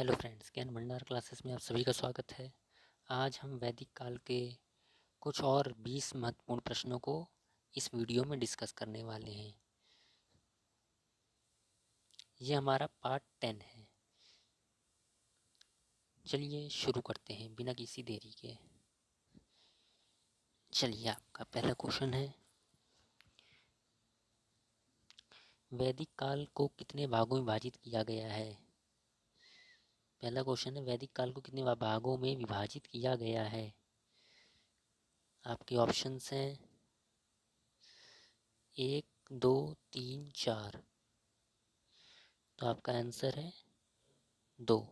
Hello friends, ज्ञान भंडार classes में आप सभी का स्वागत है। आज हम वैदिक काल के कुछ और 20 महत्वपूर्ण प्रश्नों को इस वीडियो में डिस्कस करने वाले हैं। ये हमारा पार्ट 10 है। चलिए शुरू करते हैं बिना किसी देरी के। चलिए, आपका पहला क्वेश्चन है, वैदिक काल को कितने भागों में विभाजित किया गया है। पहला क्वेश्चन है, वैदिक काल को कितने भागों में विभाजित किया गया है। आपके ऑप्शंस हैं 1, 2, 3, 4। तो आपका आंसर है 2।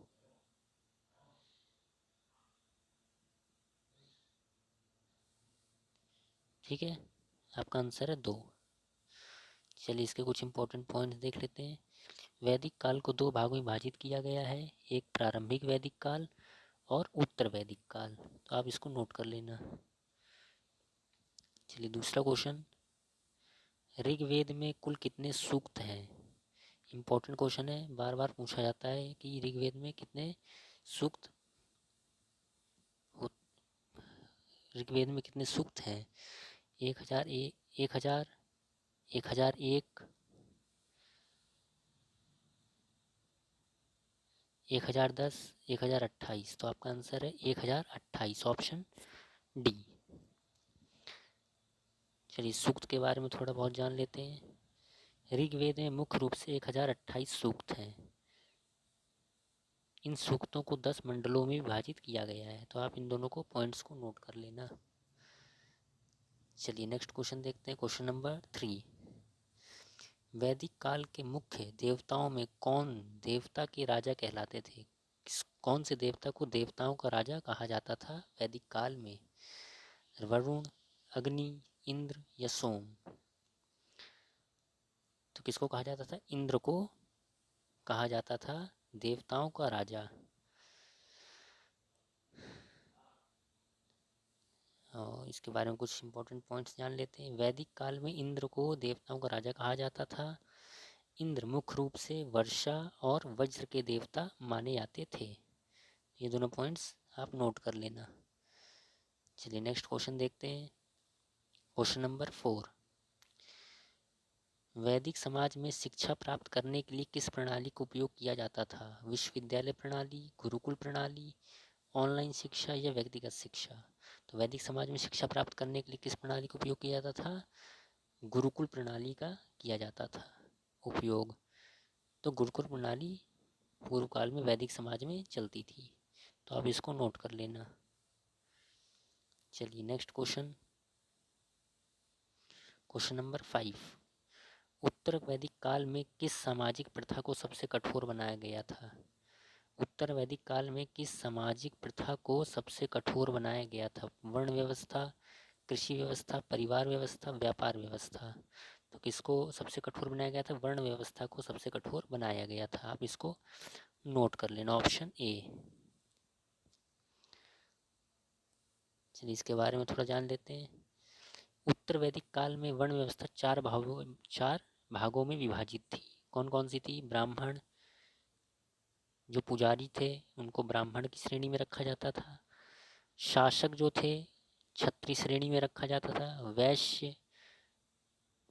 ठीक है, आपका आंसर है 2। चलिए, इसके कुछ इंपॉर्टेंट पॉइंट्स देख लेते हैं। वैदिक काल को 2 भागों में विभाजित किया गया है, एक प्रारंभिक वैदिक काल और उत्तर वैदिक काल। तो आप इसको नोट कर लेना। चलिए, दूसरा क्वेश्चन, ऋग्वेद में कुल कितने सूक्त हैं। इंपॉर्टेंट क्वेश्चन है, बार बार पूछा जाता है कि ऋग्वेद में कितने सूक्त ऋग्वेद में कितने सूक्त हैं। 1000, 1000, 1001, 1010, 1028। तो आपका आंसर है 1028, ऑप्शन डी। चलिए, सूक्त के बारे में थोड़ा बहुत जान लेते हैं। ऋग्वेद में मुख्य रूप से 1028 सूक्त हैं। इन सूक्तों को 10 मंडलों में विभाजित किया गया है। तो आप इन दोनों को पॉइंट्स को नोट कर लेना। चलिए, नेक्स्ट क्वेश्चन देखते हैं। क्वेश्चन नंबर 3, वैदिक काल के मुख्य देवताओं में कौन देवता के राजा कहलाते थे। कौन से देवता को देवताओं का राजा कहा जाता था वैदिक काल में। वरुण, अग्नि, इंद्र या सोम। तो किसको कहा जाता था, इंद्र को कहा जाता था देवताओं का राजा। और इसके बारे में कुछ इंपॉर्टेंट पॉइंट्स जान लेते हैं। वैदिक काल में इंद्र को देवताओं का राजा कहा जाता था। इंद्र मुख्य रूप से वर्षा और वज्र के देवता माने जाते थे। ये दोनों पॉइंट्स आप नोट कर लेना। चलिए, नेक्स्ट क्वेश्चन देखते हैं। क्वेश्चन नंबर 4, वैदिक समाज में शिक्षा प्राप्त करने के लिए किस प्रणाली का उपयोग किया जाता था। विश्वविद्यालय प्रणाली, गुरुकुल प्रणाली, ऑनलाइन शिक्षा या व्यक्तिगत शिक्षा। तो वैदिक समाज में शिक्षा प्राप्त करने के लिए किस प्रणाली का उपयोग किया जाता था, गुरुकुल प्रणाली का किया जाता था उपयोग। तो गुरुकुल प्रणाली पूर्व काल में वैदिक समाज में चलती थी। तो आप इसको नोट कर लेना। चलिए, नेक्स्ट क्वेश्चन, क्वेश्चन नंबर 5, उत्तर वैदिक काल में किस सामाजिक प्रथा को सबसे कठोर बनाया गया था। उत्तर वैदिक काल में किस सामाजिक प्रथा को सबसे कठोर बनाया गया था। वर्ण व्यवस्था, कृषि व्यवस्था, परिवार व्यवस्था, व्यापार व्यवस्था। तो किसको सबसे कठोर बनाया गया था, वर्ण व्यवस्था को सबसे कठोर बनाया गया था। आप इसको नोट कर लेना, ऑप्शन ए। चलिए, इसके बारे में थोड़ा जान लेते हैं। उत्तर वैदिक काल में वर्ण व्यवस्था 4 भागों में विभाजित थी। कौन कौन सी थी, ब्राह्मण, जो पुजारी थे उनको ब्राह्मण की श्रेणी में रखा जाता था। शासक जो थे क्षत्रिय श्रेणी में रखा जाता था। वैश्य,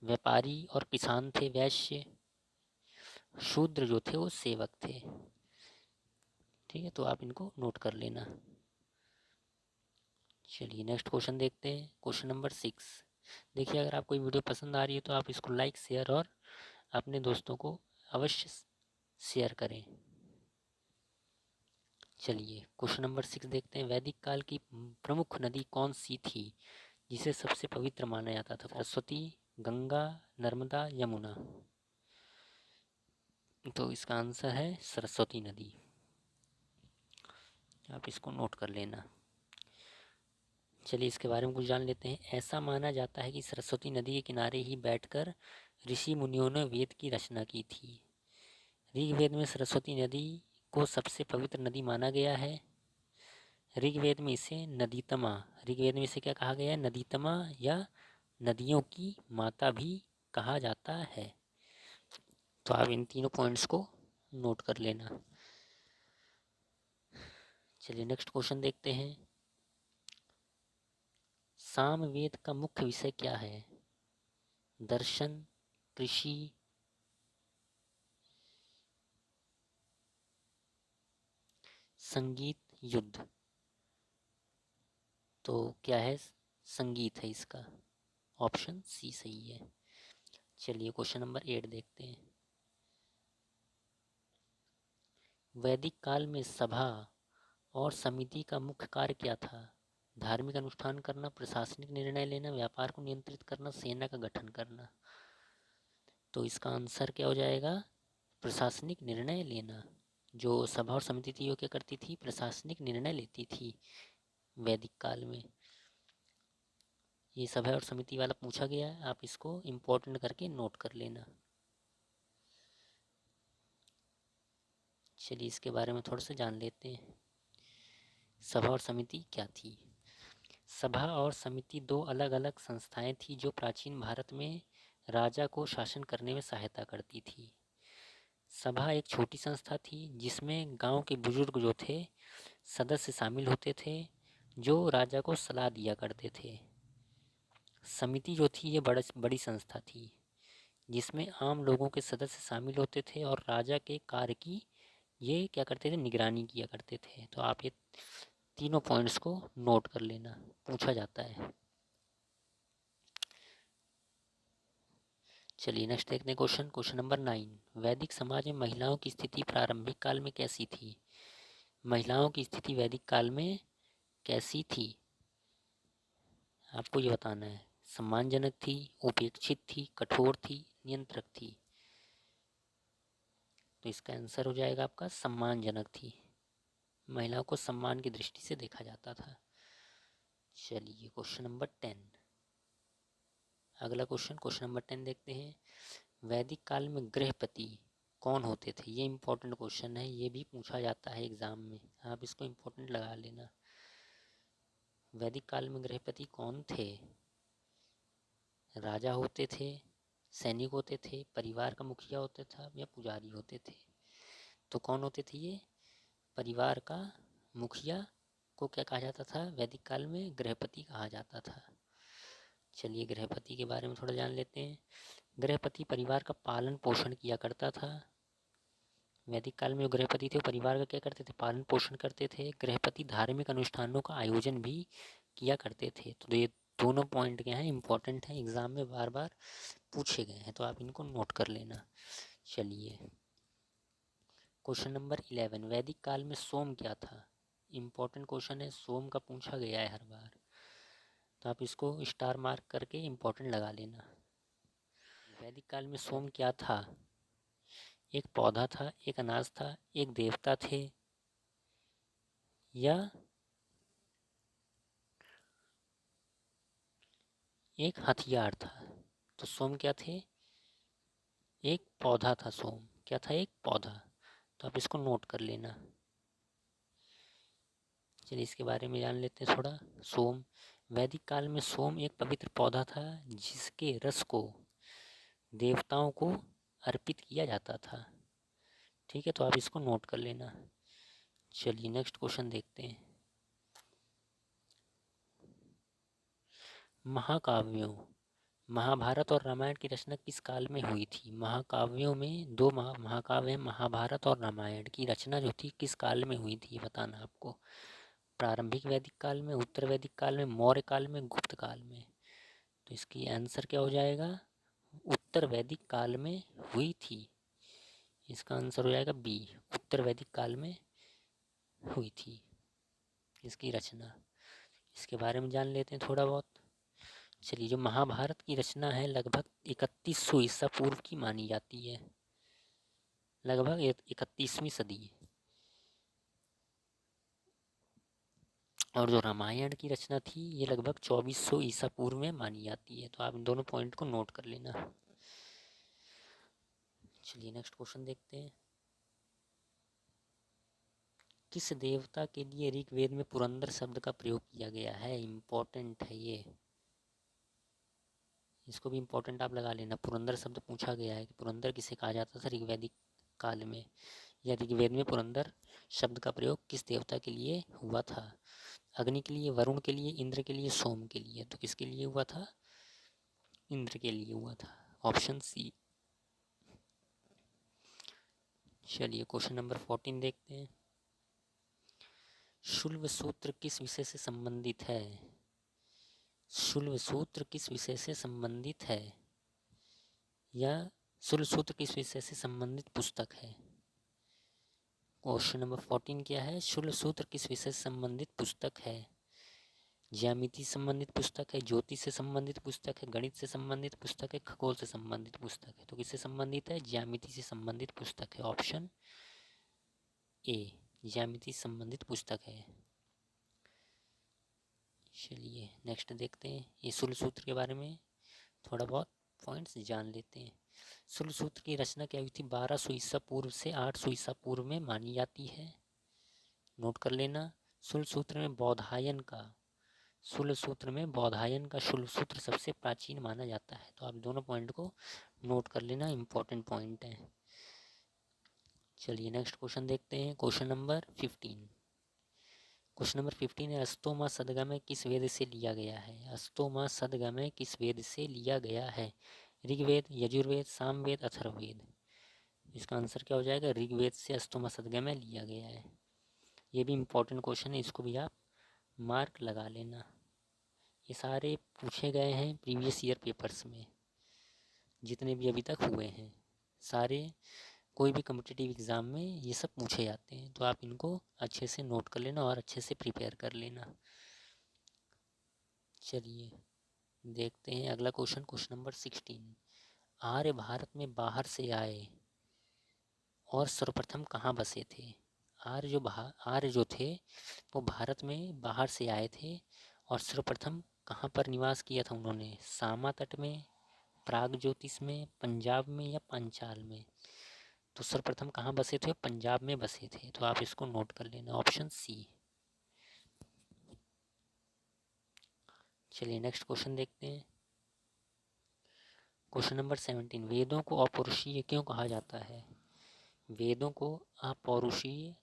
व्यापारी और किसान थे वैश्य। शूद्र जो थे वो सेवक थे। ठीक है, तो आप इनको नोट कर लेना। चलिए, नेक्स्ट क्वेश्चन देखते हैं। क्वेश्चन नंबर 6, देखिए, अगर आपको वीडियो पसंद आ रही है तो आप इसको लाइक, शेयर और अपने दोस्तों को अवश्य शेयर करें। चलिए, क्वेश्चन नंबर 6 देखते हैं। वैदिक काल की प्रमुख नदी कौन सी थी जिसे सबसे पवित्र माना जाता था। सरस्वती, गंगा, नर्मदा, यमुना। तो इसका आंसर है सरस्वती नदी। आप इसको नोट कर लेना। चलिए, इसके बारे में कुछ जान लेते हैं। ऐसा माना जाता है कि सरस्वती नदी के किनारे ही बैठकर ऋषि मुनियों ने वेद की रचना की थी। ऋग्वेद में सरस्वती नदी को सबसे पवित्र नदी माना गया है। ऋग्वेद में इसे नदीतमा, ऋग्वेद में इसे क्या कहा गया है, नदीतमा या नदियों की माता भी कहा जाता है। तो आप इन तीनों पॉइंट्स को नोट कर लेना। चलिए नेक्स्ट क्वेश्चन देखते हैं। सामवेद का मुख्य विषय क्या है? दर्शन, कृषि, संगीत, युद्ध। तो क्या है? संगीत है इसका, ऑप्शन सी सही है। चलिए क्वेश्चन नंबर 8 देखते हैं। वैदिक काल में सभा और समिति का मुख्य कार्य क्या था? धार्मिक अनुष्ठान करना, प्रशासनिक निर्णय लेना, व्यापार को नियंत्रित करना, सेना का गठन करना। तो इसका आंसर क्या हो जाएगा? प्रशासनिक निर्णय लेना। जो सभा और समिति थी वो क्या करती थी? प्रशासनिक निर्णय लेती थी वैदिक काल में। ये सभा और समिति वाला पूछा गया है, आप इसको इम्पोर्टेंट करके नोट कर लेना। चलिए इसके बारे में थोड़ा सा जान लेते हैं। सभा और समिति क्या थी? सभा और समिति दो अलग अलग संस्थाएं थी जो प्राचीन भारत में राजा को शासन करने में सहायता करती थी। सभा एक छोटी संस्था थी जिसमें गांव के बुजुर्ग जो थे सदस्य शामिल होते थे जो राजा को सलाह दिया करते थे। समिति जो थी ये बड़ी संस्था थी जिसमें आम लोगों के सदस्य शामिल होते थे और राजा के कार्य की ये क्या करते थे? निगरानी किया करते थे। तो आप ये तीनों पॉइंट्स को नोट कर लेना, पूछा जाता है। चलिए नेक्स्ट देखते हैं क्वेश्चन नंबर 9। वैदिक समाज में महिलाओं की स्थिति प्रारंभिक काल में कैसी थी? महिलाओं की स्थिति वैदिक काल में कैसी थी आपको ये बताना है। सम्मानजनक थी, उपेक्षित थी, कठोर थी, नियंत्रक थी। तो इसका आंसर हो जाएगा आपका सम्मानजनक थी। महिलाओं को सम्मान की दृष्टि से देखा जाता था। चलिए क्वेश्चन नंबर 10। अगला क्वेश्चन नंबर 10 देखते हैं। वैदिक काल में गृहपति कौन होते थे? ये इम्पोर्टेंट क्वेश्चन है, ये भी पूछा जाता है एग्जाम में, आप इसको इम्पोर्टेंट लगा लेना। वैदिक काल में गृहपति कौन थे? राजा होते थे, सैनिक होते थे, परिवार का मुखिया होता था या पुजारी होते थे? तो कौन होते थे ये? परिवार का मुखिया को क्या कहा जाता था? वैदिक काल में गृहपति कहा जाता था। चलिए गृहपति के बारे में थोड़ा जान लेते हैं। गृहपति परिवार का पालन पोषण किया करता था। वैदिक काल में जो गृहपति थे वो परिवार का क्या करते थे? पालन पोषण करते थे। गृहपति धार्मिक अनुष्ठानों का आयोजन भी किया करते थे। तो ये दोनों पॉइंट क्या हैं? इंपॉर्टेंट हैं, एग्जाम में बार बार पूछे गए हैं, तो आप इनको नोट कर लेना। चलिए क्वेश्चन नंबर 11। वैदिक काल में सोम क्या था? इम्पोर्टेंट क्वेश्चन है, सोम का पूछा गया है हर बार, तो आप इसको स्टार मार्क करके इम्पोर्टेंट लगा लेना। वैदिक काल में सोम क्या था? एक पौधा था, एक अनाज था, एक देवता थे, या एक हथियार था? तो सोम क्या थे? एक पौधा था। सोम क्या था? एक पौधा। तो आप इसको नोट कर लेना। चलिए इसके बारे में जान लेते हैं थोड़ा। सोम, वैदिक काल में सोम एक पवित्र पौधा था जिसके रस को देवताओं को अर्पित किया जाता था। ठीक है, तो आप इसको नोट कर लेना। चलिए नेक्स्ट क्वेश्चन देखते हैं। महाकाव्यों, महाभारत और रामायण की रचना किस काल में हुई थी? महाकाव्यों में दो महाकाव्य हैं, महाभारत और रामायण की रचना जो थी किस काल में हुई थी बताना आपको। प्रारंभिक वैदिक काल में, उत्तर वैदिक काल में, मौर्य काल में, गुप्त काल में। तो इसकी आंसर क्या हो जाएगा? उत्तर वैदिक काल में हुई थी। इसका आंसर हो जाएगा बी, उत्तर वैदिक काल में हुई थी इसकी रचना। इसके बारे में जान लेते हैं थोड़ा बहुत। चलिए, जो महाभारत की रचना है लगभग 3100 ईसा पूर्व की मानी जाती है, लगभग 31वीं सदी। और जो रामायण की रचना थी ये लगभग 2400 ईसा पूर्व में मानी जाती है। तो आप इन दोनों पॉइंट को नोट कर लेना। चलिए नेक्स्ट क्वेश्चन देखते हैं। किस देवता के लिए ऋग्वेद में पुरंदर शब्द का प्रयोग किया गया है? इम्पोर्टेंट है ये, इसको भी इम्पोर्टेंट आप लगा लेना। पुरंदर शब्द पूछा गया है कि पुरंदर किसे कहा जाता था ऋग्वैदिक काल में, या ऋग्वेद में पुरंदर शब्द का प्रयोग किस देवता के लिए हुआ था? अग्नि के लिए, वरुण के लिए, इंद्र के लिए, सोम के लिए। तो किसके लिए हुआ था? इंद्र के लिए हुआ था, ऑप्शन सी। चलिए क्वेश्चन नंबर 14 देखते हैं। शुल्ब सूत्र किस विषय से संबंधित है? शुल्ब सूत्र किस विषय से संबंधित है, या शुल्ब सूत्र किस विषय से संबंधित पुस्तक है? क्वेश्चन नंबर 14 क्या है? शुल्ब सूत्र किस विषय से संबंधित पुस्तक है? ज्यामिति से संबंधित पुस्तक है, ज्योतिष से संबंधित पुस्तक है, गणित से संबंधित पुस्तक है, खगोल से संबंधित पुस्तक है। तो किससे संबंधित है? ज्यामिति से संबंधित पुस्तक है, ऑप्शन ए, ज्यामिति से संबंधित पुस्तक है। चलिए नेक्स्ट देखते हैं। ये शुल्ब सूत्र के बारे में थोड़ा बहुत पॉइंट्स जान लेते हैं। शुल्ब सूत्र की रचना क्या हुई थी? 1200 ईसा पूर्व से 800 ईसा पूर्व में मानी जाती है, नोट कर लेना। शुल्ब सूत्र में बौधायन का शुल्ब सूत्र सबसे प्राचीन माना जाता है। तो आप दोनों पॉइंट को नोट कर लेना, इंपॉर्टेंट पॉइंट है। चलिए नेक्स्ट क्वेश्चन देखते हैं। क्वेश्चन नंबर 15 है, अस्तोमा सदगमय किस वेद से लिया गया है? अस्तोमा सदगमय किस वेद से लिया गया है? ऋग्वेद, यजुर्वेद, सामवेद, अथर्ववेद। इसका आंसर क्या हो जाएगा? ऋग्वेद से अस्तोमा सदगमय लिया गया है। ये भी इम्पोर्टेंट क्वेश्चन है, इसको भी आप मार्क लगा लेना। ये सारे पूछे गए हैं प्रीवियस ईयर पेपर्स में, जितने भी अभी तक हुए हैं सारे, कोई भी कम्पिटिटिव एग्ज़ाम में ये सब पूछे जाते हैं। तो आप इनको अच्छे से नोट कर लेना और अच्छे से प्रिपेयर कर लेना। चलिए देखते हैं अगला क्वेश्चन, क्वेश्चन नंबर 16। आर्य भारत में बाहर से आए और सर्वप्रथम कहाँ बसे थे? आर्य जो थे वो भारत में बाहर से आए थे और सर्वप्रथम कहाँ पर निवास किया था उन्होंने? सामा तट में, प्राग ज्योतिष में, पंजाब में, या पांचाल में? तो सर्वप्रथम कहाँ बसे थे? पंजाब में बसे थे। तो आप इसको नोट कर लेना, ऑप्शन सी। चलिए नेक्स्ट क्वेश्चन देखते हैं। क्वेश्चन नंबर 17, वेदों को अपौरुषीय क्यों कहा जाता है? वेदों को अपौरुषीय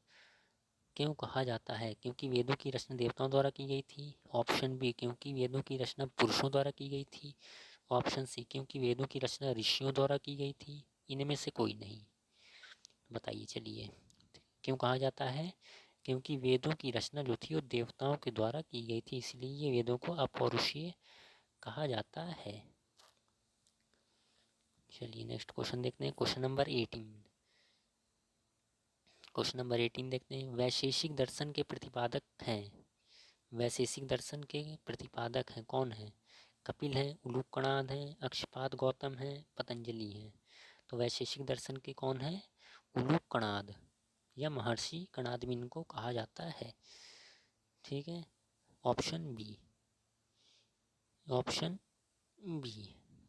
क्यों कहा जाता है? क्योंकि वेदों की रचना देवताओं द्वारा की गई थी, ऑप्शन बी क्योंकि वेदों की रचना पुरुषों द्वारा की गई थी, ऑप्शन सी क्योंकि वेदों की रचना ऋषियों द्वारा की गई थी। इनमें से कोई नहीं, बताइए। चलिए क्यों कहा जाता है? क्योंकि वेदों की रचना जो थी वो देवताओं के द्वारा की गई थी, इसलिए ये वेदों को अपौरुषीय कहा जाता है। चलिए नेक्स्ट क्वेश्चन देखते हैं। क्वेश्चन नंबर 18 देखते हैं। वैशेषिक दर्शन के प्रतिपादक हैं, वैशेषिक दर्शन के प्रतिपादक हैं कौन है? कपिल हैं, उलूकनाद हैं, अक्षपाद गौतम हैं, पतंजलि हैं। तो वैशेषिक दर्शन के कौन है? उलूकनाद या महर्षि कणाद भी इनको कहा जाता है। ठीक है, ऑप्शन बी,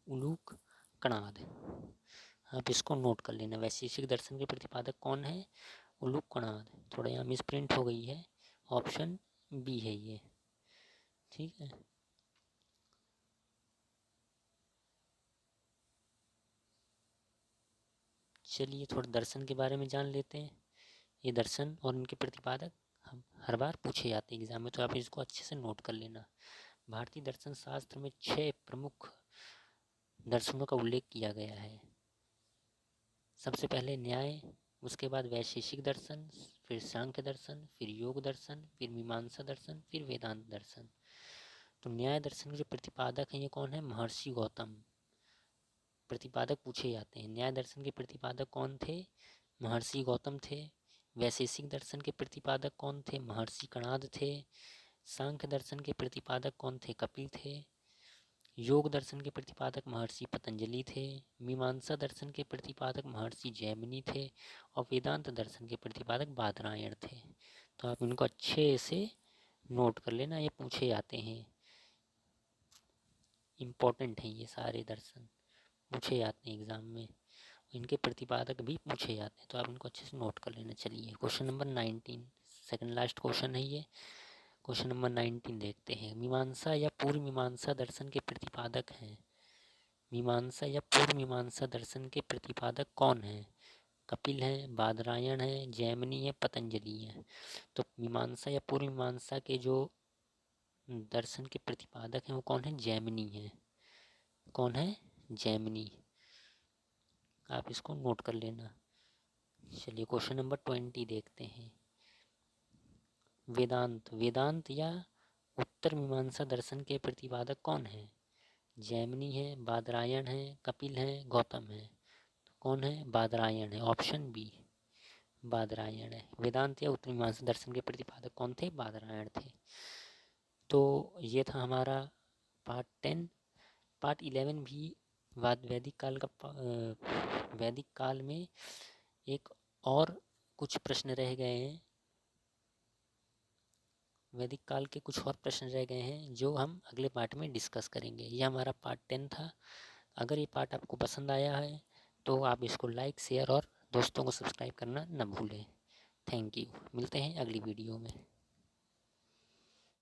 उलूक कणाद। आप इसको नोट कर लेना। वैशेषिक दर्शन के प्रतिपादक कौन है? उलूक कणाद। थोड़ा यहाँ मिस प्रिंट हो गई है, ऑप्शन बी है ये। ठीक है, चलिए थोड़ा दर्शन के बारे में जान लेते हैं। ये दर्शन और इनके प्रतिपादक हम हर बार पूछे जाते हैं एग्जाम में, तो आप इसको अच्छे से नोट कर लेना। भारतीय दर्शन शास्त्र में 6 प्रमुख दर्शनों का उल्लेख किया गया है। सबसे पहले न्याय, उसके बाद वैशेषिक दर्शन, फिर सांख्य दर्शन, फिर योग दर्शन, फिर मीमांसा दर्शन, फिर वेदांत दर्शन। तो न्याय दर्शन के जो प्रतिपादक हैं ये कौन है? महर्षि गौतम। प्रतिपादक पूछे जाते हैं। न्याय दर्शन के प्रतिपादक कौन थे? महर्षि गौतम थे। वैशेषिक दर्शन के प्रतिपादक कौन थे? महर्षि कणाद थे। सांख्य दर्शन के प्रतिपादक कौन थे? कपिल थे। योग दर्शन के प्रतिपादक महर्षि पतंजलि थे। मीमांसा दर्शन के प्रतिपादक महर्षि जैमिनी थे। और वेदांत दर्शन के प्रतिपादक बादरायण थे। तो आप इनको अच्छे से नोट कर लेना, ये पूछे जाते हैं, इम्पोर्टेंट हैं, ये सारे दर्शन पूछे जाते हैं एग्ज़ाम में, इनके प्रतिपादक भी पूछे जाते हैं। तो आप इनको अच्छे से नोट कर लेना। चलिए question number 19, second last question है ये। क्वेश्चन नंबर 19 देखते हैं। मीमांसा या पूर्व मीमांसा दर्शन के प्रतिपादक हैं। मीमांसा या पूर्व मीमांसा दर्शन के प्रतिपादक कौन हैं? कपिल है, बादरायण है, जैमिनी है, पतंजलि है। तो मीमांसा या पूर्व मीमांसा के जो दर्शन के प्रतिपादक हैं वो कौन है? जैमिनी है। कौन है? जैमिनी। आप इसको नोट कर लेना। चलिए क्वेश्चन नंबर 20 देखते हैं। वेदांत, वेदांत या उत्तर मीमांसा दर्शन के प्रतिपादक कौन है? जैमिनी है, बादरायण है, कपिल है, गौतम है। तो कौन है? बादरायण है। ऑप्शन बी बादरायण है। वेदांत या उत्तर मीमांसा दर्शन के प्रतिपादक कौन थे? बादरायण थे। तो ये था हमारा पार्ट 10। पार्ट 11 भी वैदिक काल का वैदिक काल में एक और कुछ प्रश्न रह गए हैं। वैदिक काल के कुछ और प्रश्न रह गए हैं जो हम अगले पार्ट में डिस्कस करेंगे। ये हमारा पार्ट 10 था। अगर ये पार्ट आपको पसंद आया है तो आप इसको लाइक, शेयर और दोस्तों को सब्सक्राइब करना न भूलें। Thank you. मिलते हैं अगली वीडियो में।